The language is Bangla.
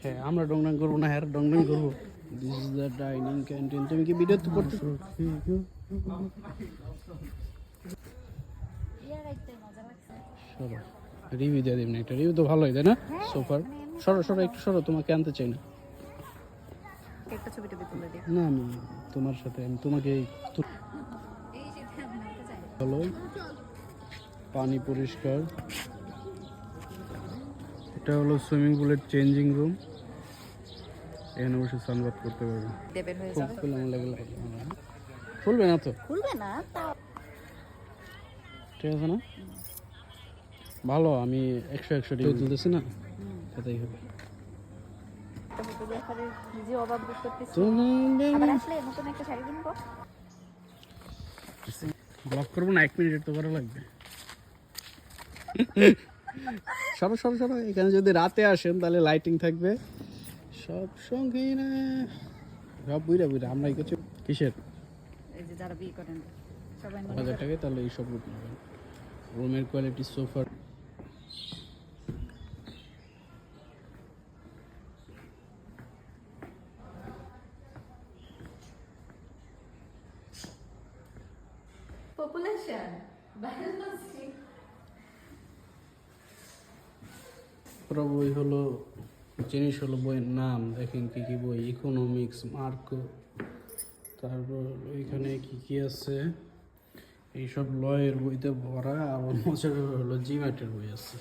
হ্যাঁ আমরা ডংডং করবো না, হ্যাঁ ডংডং করবো। This is the dining canteen. তুমি কি ভিডিও তো করতে সরো, রিভিউ দিয়ে দিবেন একটা। রিভিউ তো ভালোই তাই না? সোফার সরো সরো একটু সরো, তোমাকে আনতে চাই না। একটা ছবি টবি তুলে দিই। না আমি তোমার সাথে, আমি তোমাকে ভালো, পানি পরিষ্কার। এটা হলো সুইমিং পুলের চেঞ্জিং রুম, এখানে বসে সানবাথ করতে পারবে। দেবের হয়ে খুব যাবে। খুলে লাগে খুলবে না তো? খুলবে না তাও। ঠিক আছে না? ভালো, আমি 100 রিভিউ তুলতেছি না, এটাই হবে। ফটোগ্রাফারের নিজে অভাব বোধ করতেছি। তুমি আবার আসলে নতুন একটা শাড়ি কিনবো। ব্লক করবো না, 1 মিনিট তো করা লাগবে। সরো সরো সরো, এখানে যদি রাতে আসেন তাহলে লাইটিং থাকবে সব সঙ্গে না, সব বুইরা বুইরা আমরা কিছু কিসের এই যে যারা বিয়ে করেন সবাই 1000 টাকায় তাহলে এইসব রুম নেবেন। রুমের কোয়ালিটি সোফার পপুলেশন বায়োলজি। পুরো বই হলো, জিনিস হলো বইয়ের নাম দেখেন কি কি বই, ইকোনমিক্স, মার্কো, তারপর এখানে কি কি আছে এইসব লয়ের বইতে ভরা, আর মজার হলো জিম্যাটের বই আছে।